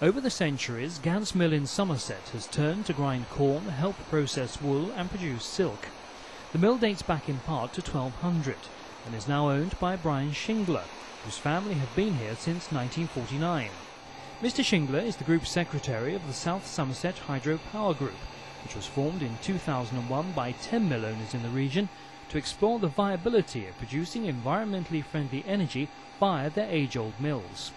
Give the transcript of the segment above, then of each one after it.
Over the centuries, Gants Mill in Somerset has turned to grind corn, help process wool and produce silk. The mill dates back in part to 1200 and is now owned by Brian Shingler, whose family have been here since 1949. Mr Shingler is the Group Secretary of the South Somerset Hydro Power Group, which was formed in 2001 by 10 mill owners in the region to explore the viability of producing environmentally friendly energy via their age-old mills.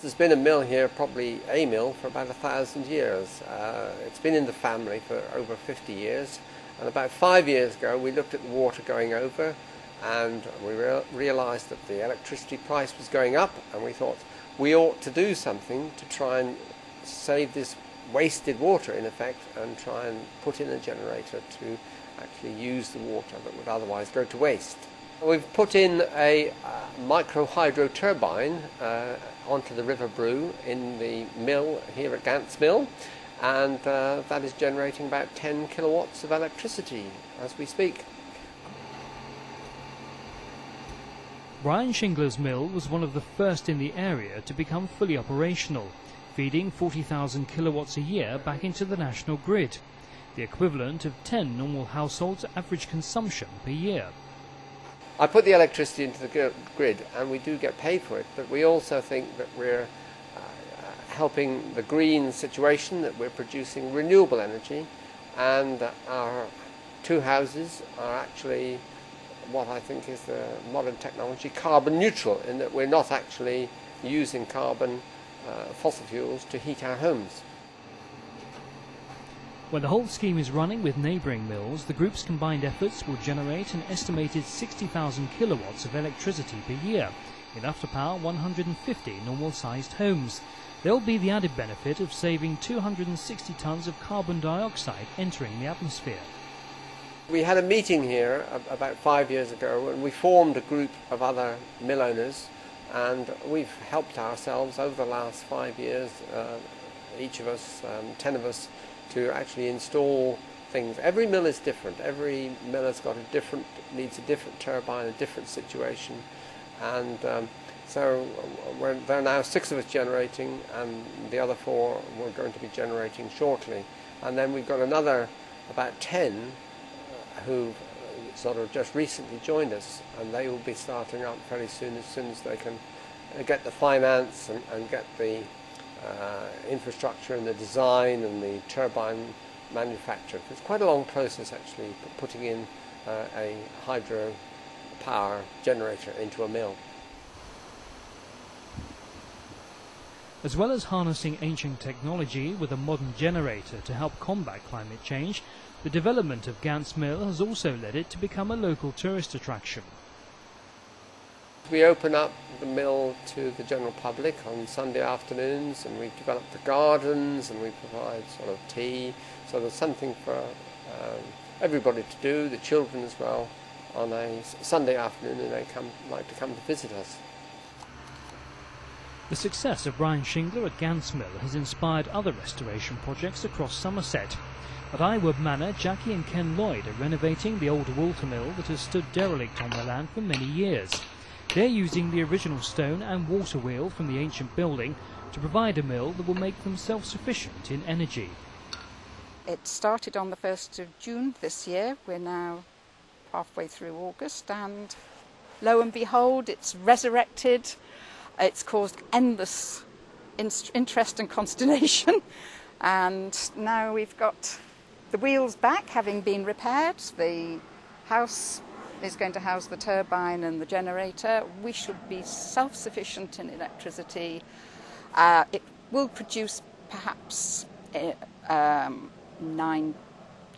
There's been a mill here, probably a mill, for about 1,000 years. It's been in the family for over 50 years, and about 5 years ago we looked at the water going over and we realised that the electricity price was going up, and we thought we ought to do something to try and save this wasted water in effect and try and put in a generator to actually use the water that would otherwise go to waste. We've put in a micro hydro turbine onto the River Brew in the mill here at Gants Mill, and that is generating about 10 kilowatts of electricity as we speak. Brian Shingler's mill was one of the first in the area to become fully operational, feeding 40,000 kilowatts a year back into the national grid, the equivalent of 10 normal households' average consumption per year. I put the electricity into the grid and we do get paid for it, but we also think that we're helping the green situation, that we're producing renewable energy, and our two houses are actually what I think is the modern technology, carbon neutral, in that we're not actually using carbon fossil fuels to heat our homes. When the whole scheme is running with neighbouring mills, the group's combined efforts will generate an estimated 60,000 kilowatts of electricity per year, enough to power 150 normal-sized homes. There will be the added benefit of saving 260 tonnes of carbon dioxide entering the atmosphere. We had a meeting here about 5 years ago, and we formed a group of other mill owners, and we've helped ourselves over the last 5 years, each of us, 10 of us, to actually install things. Every mill is different. Every mill has got needs a different turbine, a different situation, and so there are now 6 of us generating, and the other 4 we're going to be generating shortly. And then we've got another about 10 who've sort of just recently joined us, and they will be starting up very soon as they can get the finance and get the infrastructure and the design and the turbine manufacture. It's quite a long process actually, putting in a hydro power generator into a mill. As well as harnessing ancient technology with a modern generator to help combat climate change, the development of Gants Mill has also led it to become a local tourist attraction. We open up the mill to the general public on Sunday afternoons, and we've developed the gardens, and we provide sort of tea, so there's something for everybody to do, the children as well, on a Sunday afternoon, and they like to come to visit us. The success of Brian Shingler at Gants Mill has inspired other restoration projects across Somerset. At Iwood Manor, Jackie and Ken Lloyd are renovating the old watermill that has stood derelict on their land for many years. They're using the original stone and water wheel from the ancient building to provide a mill that will make them self-sufficient in energy. It started on the 1st of June this year. We're now halfway through August, and lo and behold, it's resurrected. It's caused endless interest and consternation, and now we've got the wheels back, having been repaired. The house is going to house the turbine and the generator. We should be self-sufficient in electricity. It will produce perhaps 9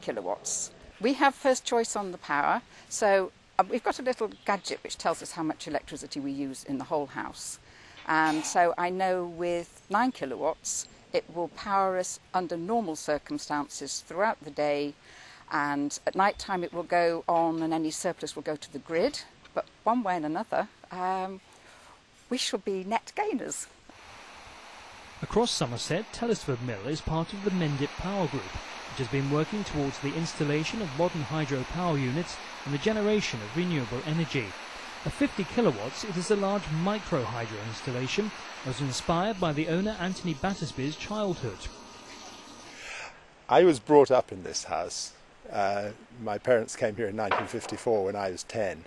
kilowatts. We have first choice on the power, so we've got a little gadget which tells us how much electricity we use in the whole house. And so I know with 9 kilowatts it will power us under normal circumstances throughout the day, and at night time it will go on and any surplus will go to the grid. But one way and another, we shall be net gainers. Across Somerset, Tellisford Mill is part of the Mendip Power Group, which has been working towards the installation of modern hydro power units and the generation of renewable energy. At 50 kilowatts, it is a large micro-hydro installation that was inspired by the owner Anthony Battersby's childhood. I was brought up in this house. My parents came here in 1954 when I was 10,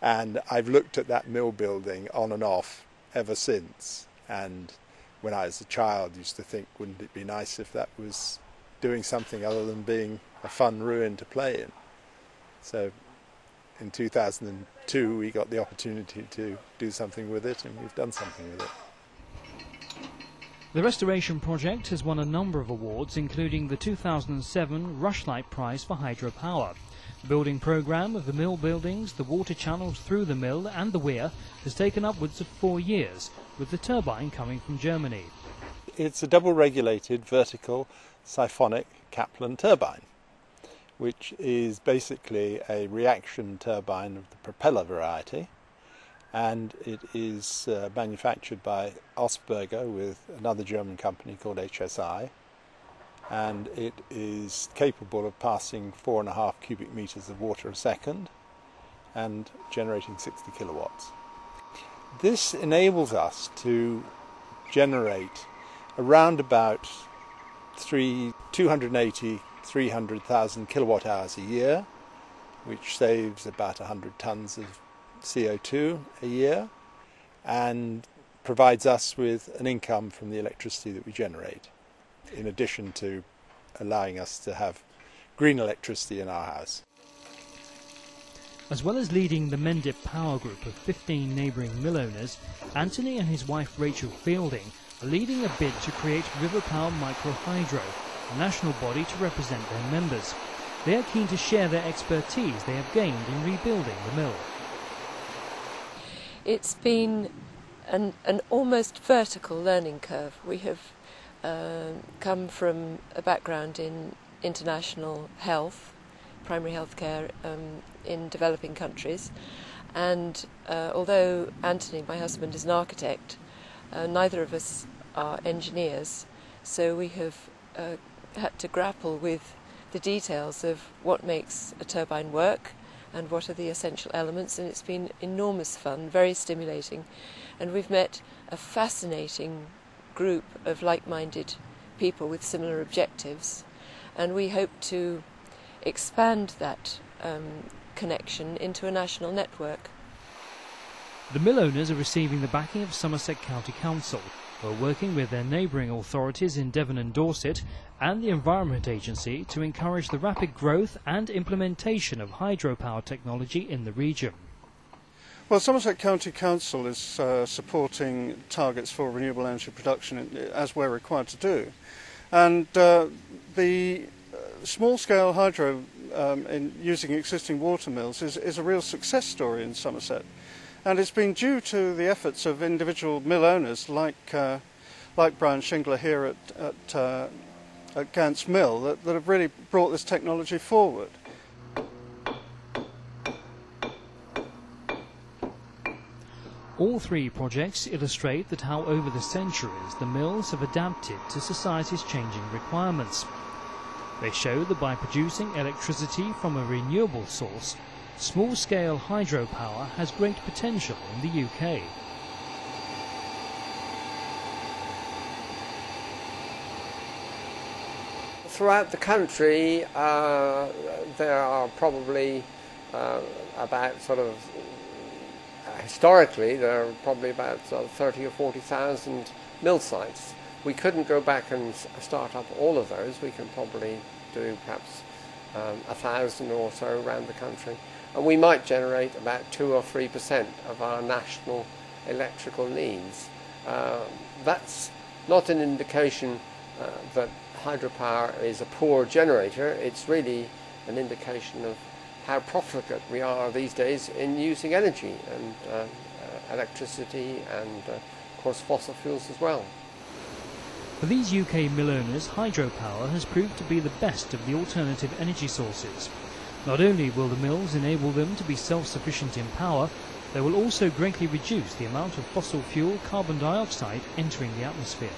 and I've looked at that mill building on and off ever since. And when I was a child, used to think, wouldn't it be nice if that was doing something other than being a fun ruin to play in? So in 2002 we got the opportunity to do something with it, and we've done something with it. The restoration project has won a number of awards, including the 2007 Rushlight Prize for hydropower. The building programme of the mill buildings, the water channels through the mill and the weir has taken upwards of 4 years, with the turbine coming from Germany. It's a double-regulated vertical siphonic Kaplan turbine, which is basically a reaction turbine of the propeller variety, and it is manufactured by Osberger with another German company called HSI, and it is capable of passing 4.5 cubic meters of water a second and generating 60 kilowatts. This enables us to generate around about 300,000 kilowatt hours a year, which saves about 100 tons of CO2 a year, and provides us with an income from the electricity that we generate, in addition to allowing us to have green electricity in our house. As well as leading the Mendip Power Group of 15 neighbouring mill owners, Anthony and his wife Rachel Fielding are leading a bid to create River Power Microhydro, a national body to represent their members. They are keen to share their expertise they have gained in rebuilding the mill. It's been an almost vertical learning curve. We have come from a background in international health, primary health care in developing countries, and although Anthony, my husband, is an architect, neither of us are engineers, so we have had to grapple with the details of what makes a turbine work and what are the essential elements, and it's been enormous fun, very stimulating, and we've met a fascinating group of like-minded people with similar objectives, and we hope to expand that connection into a national network. The mill owners are receiving the backing of Somerset County Council, who are working with their neighbouring authorities in Devon and Dorset and the Environment Agency to encourage the rapid growth and implementation of hydropower technology in the region. Well, Somerset County Council is supporting targets for renewable energy production as we're required to do. And the small-scale hydro in using existing watermills is a real success story in Somerset. And it's been due to the efforts of individual mill owners like Brian Shingler here at Gants Mill that have really brought this technology forward. All three projects illustrate that how over the centuries the mills have adapted to society's changing requirements. They show that by producing electricity from a renewable source, small-scale hydropower has great potential in the UK. Throughout the country, there are probably about historically, there are probably about 30 or 40,000 mill sites. We couldn't go back and start up all of those. We can probably do perhaps 1,000 or so around the country. And we might generate about 2 or 3% of our national electrical needs. That's not an indication that hydropower is a poor generator. It's really an indication of how profligate we are these days in using energy and electricity and, of course, fossil fuels as well. For these UK mill owners, hydropower has proved to be the best of the alternative energy sources. Not only will the mills enable them to be self-sufficient in power, they will also greatly reduce the amount of fossil fuel carbon dioxide entering the atmosphere.